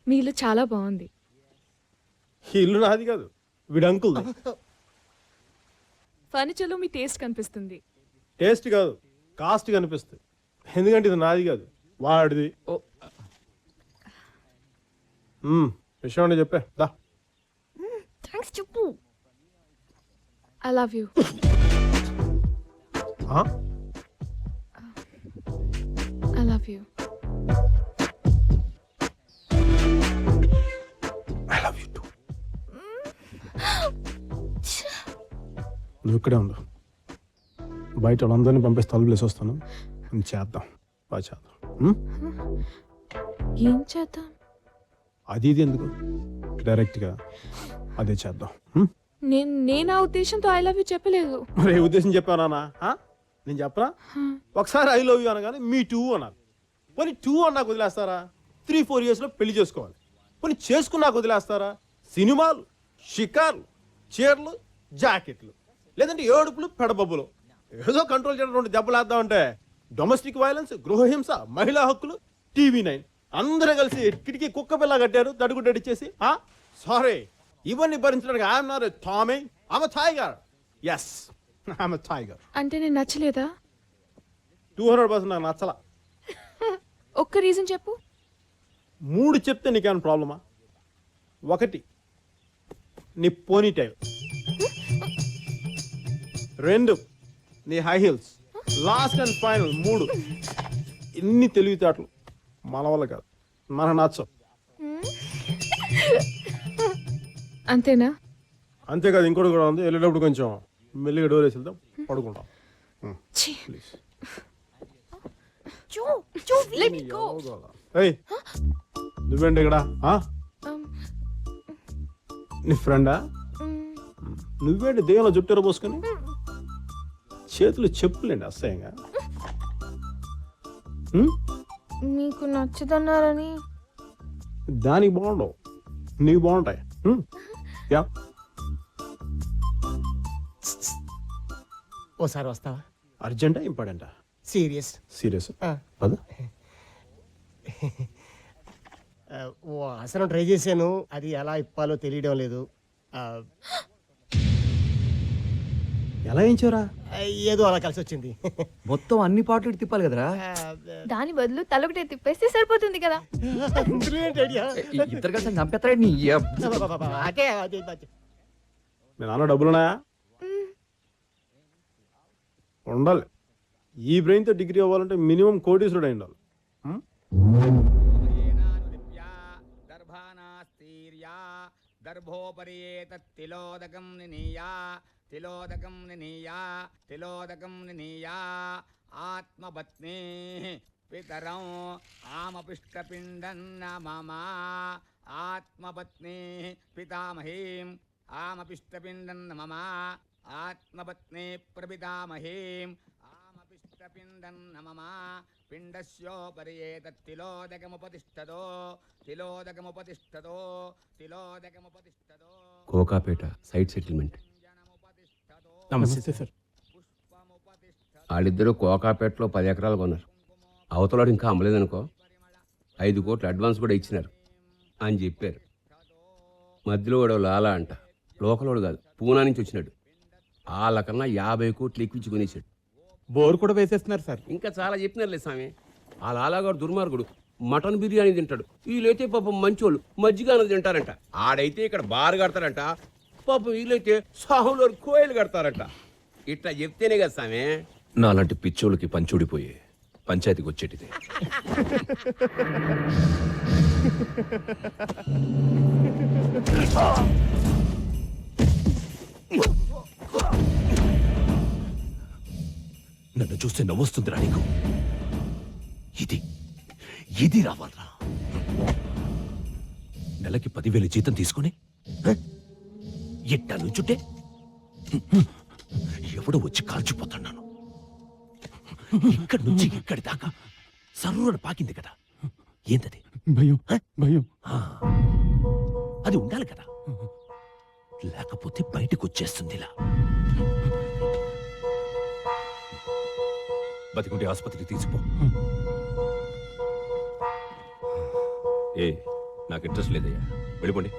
మీ ఇల్లు చాలా బాగుంది. ఈ ఇల్లు నాది కాదు, వీడు అంకుల్. ఫర్నిచర్లో మీ టేస్ట్ కనిపిస్తుంది. టేస్ట్ కాదు, కాస్ట్ కనిపిస్తుంది. ఎందుకంటే ఇది నాది కాదు, వాడిది. విషయం అంటే చెప్పే దా. థ్యాంక్స్ చెప్పు. I love you. I love you. I love you two. నువ్వు ఇక్కడే ఉండు, బయట వాళ్ళందరినీ పంపిస్తే తలుపులేసి వస్తాను. చేద్దాం, బాగా చేద్దాం. ఏం చేద్దాం? అది ఇది ఎందుకు, డైరెక్ట్గా అదే చేద్దాం. నేను ఆ ఉద్దేశంతో ఐ లవ్ యూ చెప్పలేదు. మరి ఏ ఉద్దేశం చెప్పానా? నేను చెప్పనా? ఒకసారి ఐ లవ్ యూ అనగానే మీ టూ అన్నారు. పోనీ టూ అన్నాకు వదిలేస్తారా? 3-4 yearsలో పెళ్లి చేసుకోవాలి. పోనీ చేసుకున్నాక వదిలేస్తారా? సినిమాలు, షికార్లు, చీరలు, జాకెట్లు, లేదంటే ఏడుపులు, పెడబబ్బులు, ఏదో కంట్రోల్ చేయడం 2 దెబ్బలు వేద్దామంటే డొమెస్టిక్ వైలెన్స్, గృహహింస, మహిళా హక్కులు, TV9 అందరూ కలిసి కిటికీ కుక్క పిల్ల కట్టారు దడుగుడ్డడిచ్చేసి. సారీ, ఇవన్నీ భరించడానికి I'm not a Tommy, I'm a tiger. Yes, I'm a tiger. అంటే నేను నచ్చలేదా? 200% నాకు నచ్చలా. ఒక్క రీజన్ చెప్పు. 3 చెప్తే నీకేమైనా ప్రాబ్లమా? 1, నీ పోనీ టైల్. 2, నీ high heels. Last and final 3, ఎన్ని తెలివితేటలు మన వల్ల కాదు, మన నచ్చం. అంతేనా? అంతేకాదు, ఇంకోటి కూడా ఉంది. వెళ్ళేటప్పుడు కొంచెం మెల్లిగా డోర్ వేసి వెళ్దాం, పడుకుంటాం ప్లీజ్. నువ్వేంటి ఇక్కడ? నీ ఫ్రెండా? నువ్వేంటి దెయ్యంలో జుట్టెర పోసుకొని చేతులు చెప్పులేండి అసహ్యంగా? మీకు నచ్చదన్నారని. దానికి బాగుండవు, నీకు బాగుంటాయి. యా, ఓసారి వస్తావా? అర్జెంటా ఇంపార్టెంటా? సీరియస్. సీరియస్ పద. ఓ ఆసనం ట్రై చేశాను, అది ఎలా ఇప్పాలో తెలియడం లేదు. ఎలా ఏంచారా? ఏదో అలా కలిసి వచ్చింది. మొత్తం అన్ని పాటలు తిప్పాలి కదరా? దాని బదులు తలొకటే తిప్పేస్తే సరిపోతుంది కదా. ఇద్దరు కలిసి చంపేస్తారా నీ అదే అదే. మీ నాన్న డబ్బులున్నాయా? ఉండాలి. ఈ బ్రెయిన్తో డిగ్రీ అవ్వాలంటే మినిమం కోటీశ్వరుడు అయి ఉండాలి. తిలోదకం నినీయా తిలోదకం నినీయా తిలోదకం నినీయా ఆత్మపత్ని పితరం ఆమపిష్టపిండన్న మమ ఆత్మపత్ని పితామహీం ఆమపిష్టపిండన్న మమ ఆత్మపత్ని ప్రపితామహీం ఆమపిష్టపిండన్న మమ పిండస్యోపరి ఏతత్తిలోదకముపతిష్టదో తిలోదకముపతిష్టదో తిలోదకముపతిష్టదో. Kokapet site settlement. నమస్తే సార్. వాళ్ళిద్దరూ కోకాపేటలో 10 ఎకరాలు కొన్నారు. అవతలాడు ఇంకా అమ్మలేదనుకో, 5 కోట్లు అడ్వాన్స్ కూడా ఇచ్చినారు అని చెప్పారు. మధ్యలో వాడు లాలా అంట, లోకలోడు కాదు, పూనా నుంచి వచ్చినాడు. వాళ్ళకన్నా 50 కోట్లు ఎక్కించి కొనేసాడు. బోర్ కూడా వేసేస్తున్నారు సార్. ఇంకా చాలా చెప్పినారులే స్వామి. ఆ లాలాగాడు దుర్మార్గుడు, మటన్ బిర్యానీ తింటాడు. వీళ్ళైతే పాపం మంచోళ్ళు మజ్జిగ అన్నది తింటారంట. ఆడైతే ఇక్కడ బార్ కడతారంట, పాపం వీళ్ళైతే సాహులో కోయలు కడతారంట. ఇట్లా చెప్తేనే కదా స్వామి. నాలాంటి పిచ్చోళ్ళకి పంచూడిపోయి పంచాయతీకి వచ్చేటిది. నన్ను చూస్తే నవ్వొస్తుందిరా నీకు? ఇది ఇది రావాలరా? నెలకి 10,000 జీతం తీసుకుని ఎట్టా నుంచుంటే ఎవడో వచ్చి కాల్చిపోతున్నాను. ఇక్కడి నుంచి ఇక్కడి దాకా సర్రున పాకింది కదా, ఏంటది? భయం భయం. అది ఉండాలి కదా, లేకపోతే బయటకు వచ్చేస్తుంది. ఇలా బతికుంటే ఆసుపత్రికి తీసిపో. నాకు ఇంట్రెస్ట్ లేదయ్యా వెళ్ళిపోండి